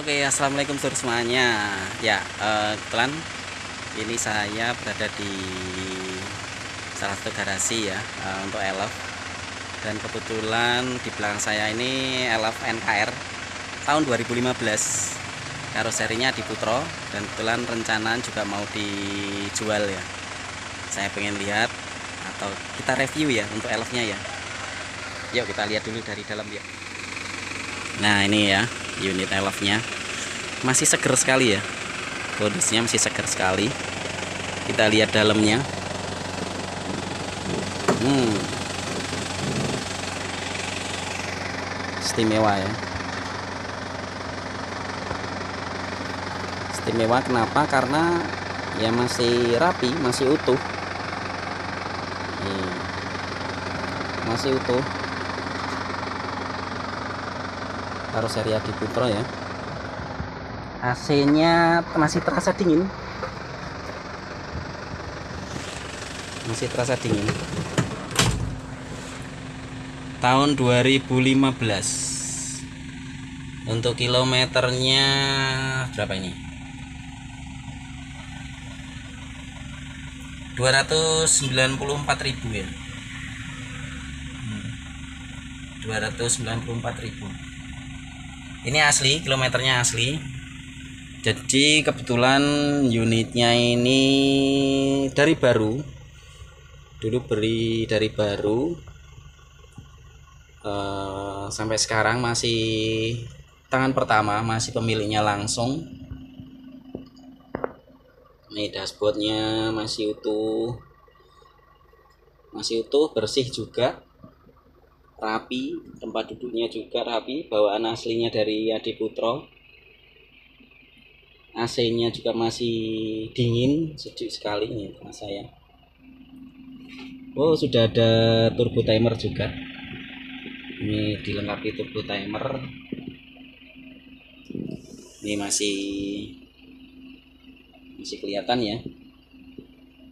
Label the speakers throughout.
Speaker 1: Oke, assalamualaikum semuanya. Ya, kebetulan ini saya berada di salah satu garasi ya untuk Elf. Dan kebetulan di belakang saya ini Elf NKR tahun 2015. Karoserinya di Putro dan kebetulan rencanaan juga mau dijual ya. Saya pengen lihat atau kita review ya untuk Elfnya ya. Yuk kita lihat dulu dari dalam ya. Nah ini ya unit Elfnya masih seger sekali ya, kondisinya masih seger sekali. Kita lihat dalamnya. Istimewa ya, istimewa. Kenapa? Karena ya masih rapi, masih utuh. Masih utuh. Karoseri Adi Putro ya. AC-nya masih terasa dingin. Masih terasa dingin. Tahun 2015. Untuk kilometernya berapa ini? 294.000 ya. 294.000. Ini asli, kilometernya asli. Jadi kebetulan unitnya ini dari baru. Dulu beli dari baru. Sampai sekarang masih tangan pertama, masih pemiliknya langsung. Ini dashboardnya masih utuh. Masih utuh, bersih juga. Rapi, tempat duduknya juga rapi, bawaan aslinya dari Adi Putro. AC-nya juga masih dingin, sejuk sekali nih mas saya. Oh, sudah ada turbo timer juga. Ini dilengkapi turbo timer. Ini masih kelihatan ya.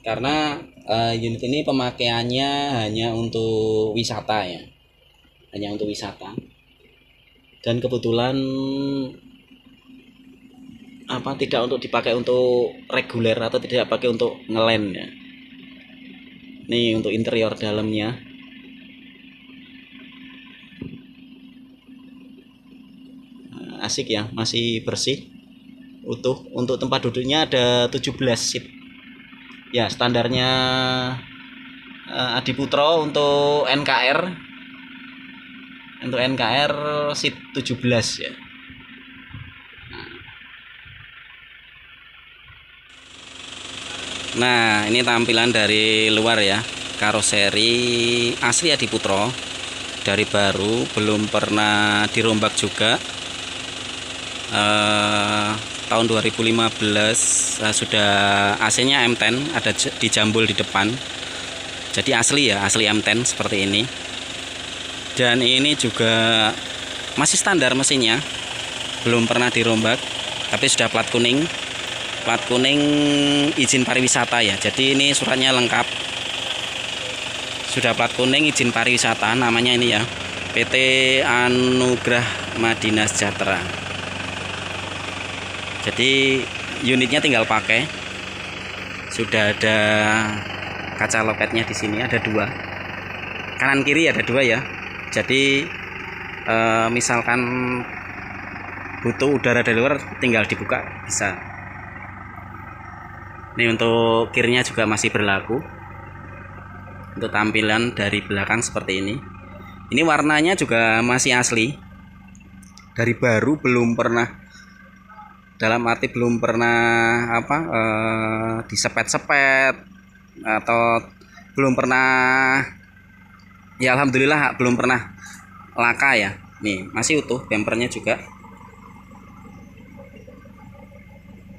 Speaker 1: Karena unit ini pemakaiannya hanya untuk wisata ya. Hanya untuk wisata. Dan kebetulan tidak untuk dipakai untuk reguler atau tidak pakai untuk ngelem ya. Ini untuk interior dalamnya. Asik ya, masih bersih, utuh. Untuk tempat duduknya ada 17 seat. Ya, standarnya Adi Putro untuk NKR. Untuk NKR seat 17 ya. Nah, ini tampilan dari luar ya. Karoseri asli Adi Putro. Dari baru, belum pernah dirombak juga. Tahun 2015 sudah AC-nya M10, ada di jambul di depan. Jadi asli ya, asli M10 seperti ini. Dan ini juga masih standar mesinnya, belum pernah dirombak, tapi sudah plat kuning. Plat kuning izin pariwisata ya. Jadi ini suratnya lengkap. Sudah plat kuning izin pariwisata, namanya ini ya, PT Anugrah Madinah Sejahtera. Jadi unitnya tinggal pakai. Sudah ada kaca loketnya di sini, ada dua. Kanan kiri ada dua ya. Jadi misalkan butuh udara dari luar, tinggal dibuka bisa. Ini untuk kirnya juga masih berlaku. Untuk tampilan dari belakang seperti ini. Ini warnanya juga masih asli. Dari baru, belum pernah, dalam arti belum pernah disepet-sepet atau belum pernah, ya alhamdulillah belum pernah laka ya. Nih masih utuh, bempernya juga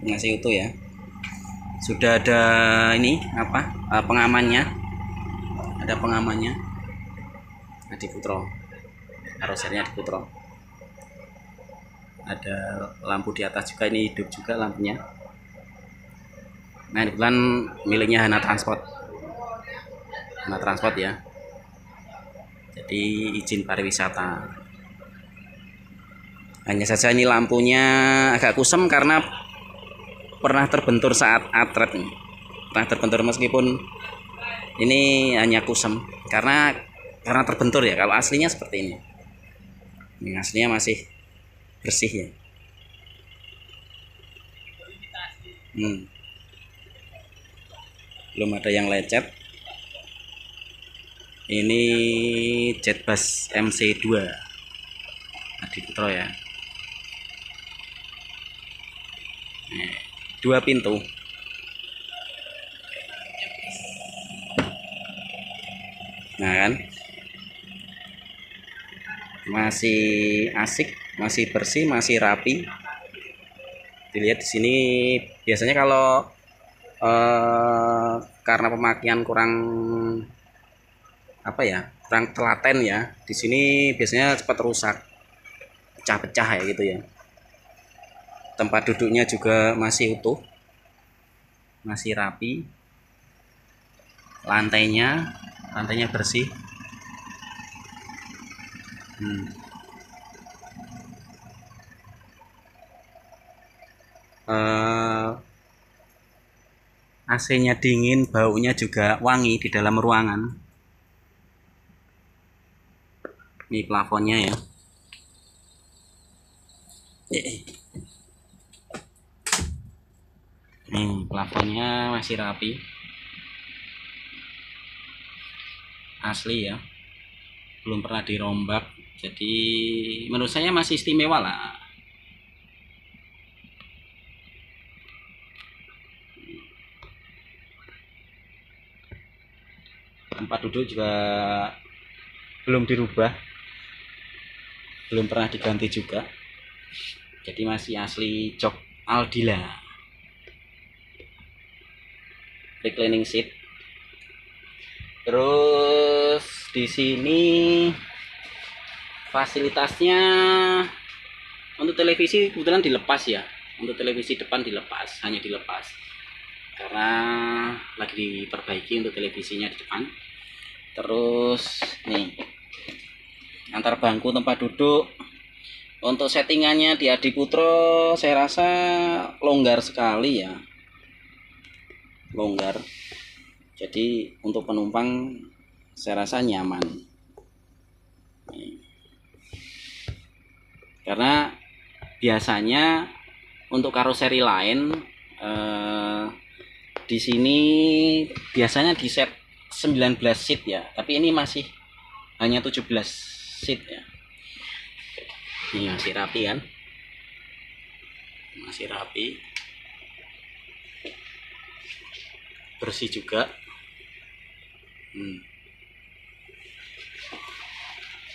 Speaker 1: masih utuh ya. Sudah ada ini pengamannya, ada pengamannya Adi Putro, karoserinya Adi Putro. Ada lampu di atas juga, ini hidup juga lampunya. Nah, kebetulan miliknya Hana Transport. Hana Transport ya. Jadi izin pariwisata. Hanya saja ini lampunya agak kusam karena pernah terbentur saat atret nih. Pernah terbentur, meskipun ini hanya kusam karena terbentur ya. Kalau aslinya seperti ini. Ini aslinya masih bersih ya. Belum ada yang lecet. Ini Jetbus MC2 Adiputro ya. Dua pintu. Nah kan, masih asik, masih bersih, masih rapi. Dilihat di sini biasanya kalau karena pemakaian kurang kurang telaten ya, di sini biasanya cepat rusak, pecah-pecah ya gitu ya. Tempat duduknya juga masih utuh, masih rapi. Lantainya bersih. AC-nya dingin, baunya juga wangi di dalam ruangan. Ini plafonnya ya. Plafonnya masih rapi, asli ya, belum pernah dirombak. Jadi menurut saya masih istimewa lah. Tempat duduk juga belum dirubah, belum pernah diganti juga. Jadi masih asli jok Aldila. Reclining seat. Terus di sini fasilitasnya untuk televisi kebetulan dilepas ya. Untuk televisi depan dilepas, hanya dilepas karena lagi diperbaiki untuk televisinya di depan. Terus nih, antar bangku tempat duduk untuk settingannya di Adiputro saya rasa longgar sekali ya, longgar. Jadi untuk penumpang saya rasa nyaman. Karena biasanya untuk karoseri lain di sini biasanya di set 19 seat ya, tapi ini masih hanya 17 seat ya. Ini masih rapi kan, masih rapi, bersih juga.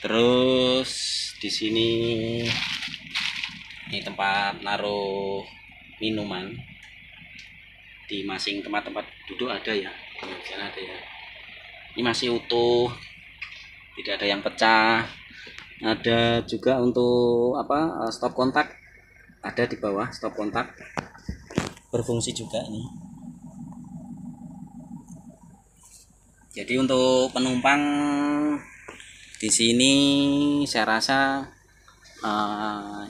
Speaker 1: Terus di sini ini tempat naruh minuman. Di masing tempat-tempat duduk ada ya, di sana ada ya. Ini masih utuh, tidak ada yang pecah. Ada juga untuk stop kontak, ada di bawah stop kontak, berfungsi juga ini. Jadi untuk penumpang di sini saya rasa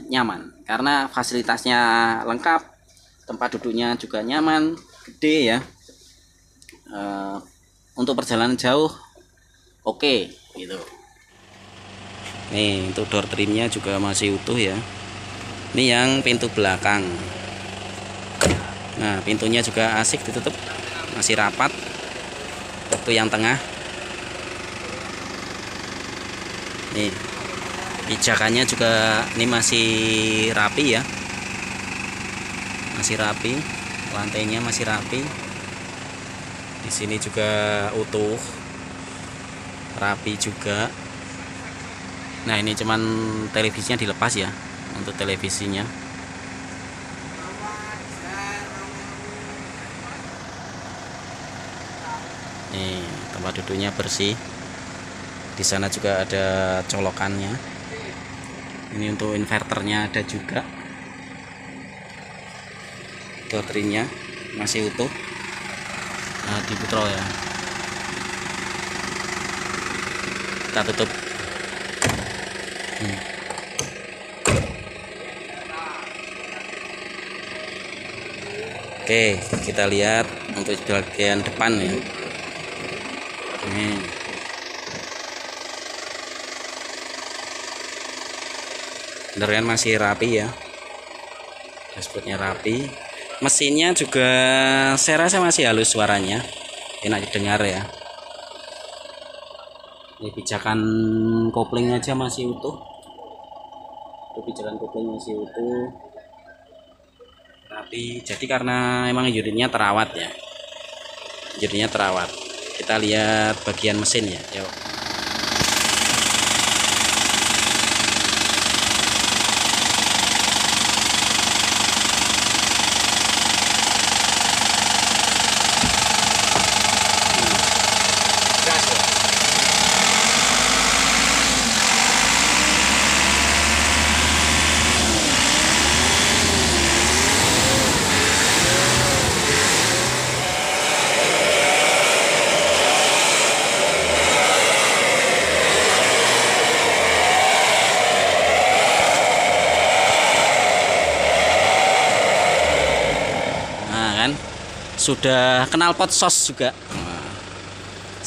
Speaker 1: nyaman karena fasilitasnya lengkap, tempat duduknya juga nyaman, gede ya. Untuk perjalanan jauh oke gitu. Nih untuk door trimnya juga masih utuh ya. Ini yang pintu belakang. Nah pintunya juga asik ditutup, masih rapat. Waktu yang tengah nih, pijakannya juga ini masih rapi ya, masih rapi. Lantainya masih rapi. Di sini juga utuh, rapi juga. Nah ini cuman televisinya dilepas ya, untuk televisinya. Nih tempat duduknya bersih. Di sana juga ada colokannya. Ini untuk inverternya ada juga. Baterainya masih utuh. Nah, Adiputro ya. Kita tutup. Oke, kita lihat untuk bagian depan ya. Ini bener kan, masih rapi ya, dashboardnya rapi, mesinnya juga saya rasa masih halus, suaranya enak didengar ya. Ini pijakan kopling aja masih utuh, pijakan kopling masih utuh, rapi. Jadi karena emang unitnya terawat ya, unitnya terawat. Kita lihat bagian mesin ya, yuk. Sudah kenal pot sos juga.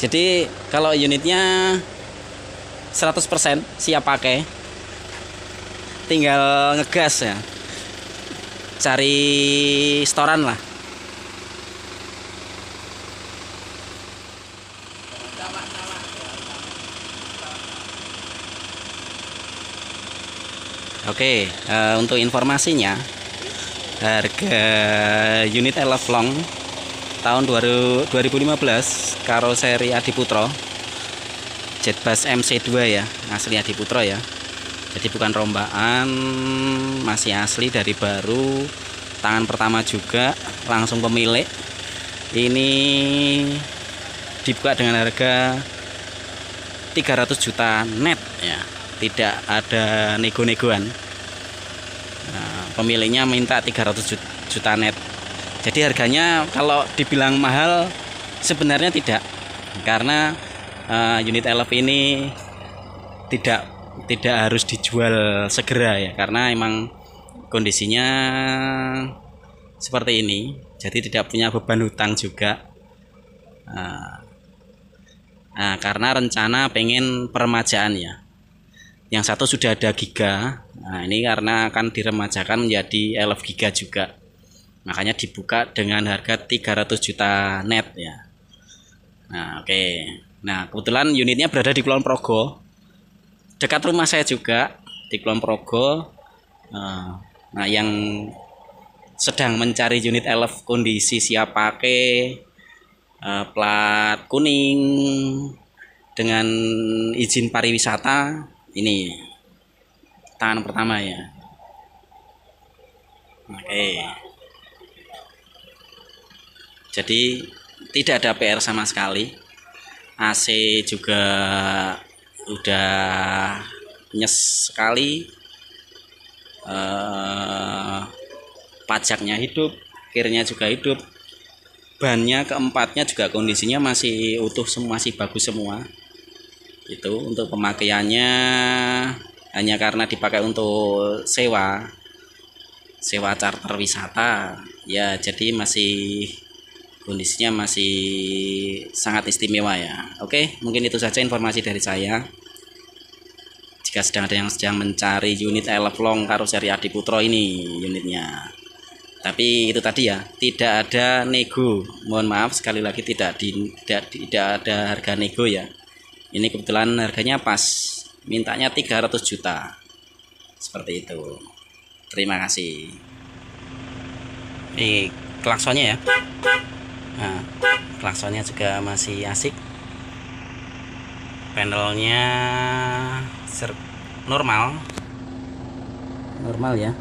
Speaker 1: Jadi kalau unitnya 100% siap pakai, tinggal ngegas ya, cari storan lah. Oke, untuk informasinya, harga unit Elef Long tahun 2015 karoseri Adiputro Jetbus MC2 ya, asli Adiputro ya, jadi bukan rombaan, masih asli dari baru, tangan pertama juga, langsung pemilik. Ini dibuka dengan harga 300 juta net ya, tidak ada nego-negoan. Nah, pemiliknya minta 300 juta net. Jadi harganya kalau dibilang mahal sebenarnya tidak, karena unit Elef ini tidak harus dijual segera ya, karena emang kondisinya seperti ini, jadi tidak punya beban hutang juga. Nah, karena rencana pengen peremajaan ya, yang satu sudah ada Giga, nah ini karena akan diremajakan menjadi Elef Giga juga, makanya dibuka dengan harga 300 juta net ya. Nah oke, nah kebetulan unitnya berada di Kulon Progo, dekat rumah saya juga di Kulon Progo. Nah yang sedang mencari unit Elef kondisi siap pakai, plat kuning dengan izin pariwisata, ini tangan pertama ya. Oke, jadi tidak ada PR sama sekali. AC juga udah nyes sekali, pajaknya hidup, kirnya juga hidup, bannya keempatnya juga kondisinya masih utuh semua, masih bagus semua. Itu untuk pemakaiannya hanya karena dipakai untuk sewa charter wisata ya, jadi masih kondisinya masih sangat istimewa ya. Oke, mungkin itu saja informasi dari saya. Jika sedang ada yang sedang mencari unit Elef Long karoseri Adiputro, ini unitnya. Tapi itu tadi ya, tidak ada nego. Mohon maaf sekali lagi, tidak ada harga nego ya. Ini kebetulan harganya pas, mintanya 300 juta. Seperti itu. Terima kasih. Ini klaksonnya ya. Nah, klaksonnya juga masih asik. Panelnya normal ya.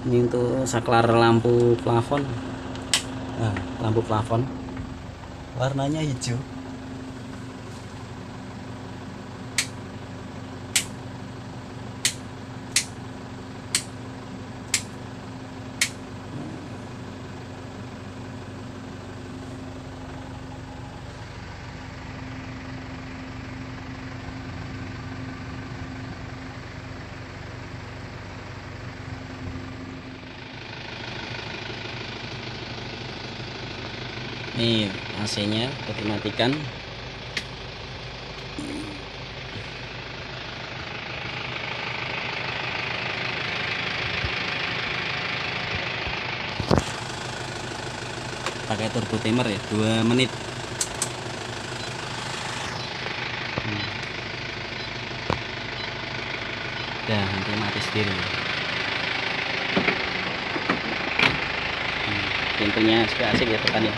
Speaker 1: Ini untuk saklar lampu plafon. Nah, lampu plafon warnanya hijau. Nih AC-nya udah dimatikan. Pakai turbo timer ya, 2 menit. Udah nanti mati sendiri. Pintunya supaya asik ya tekan ya.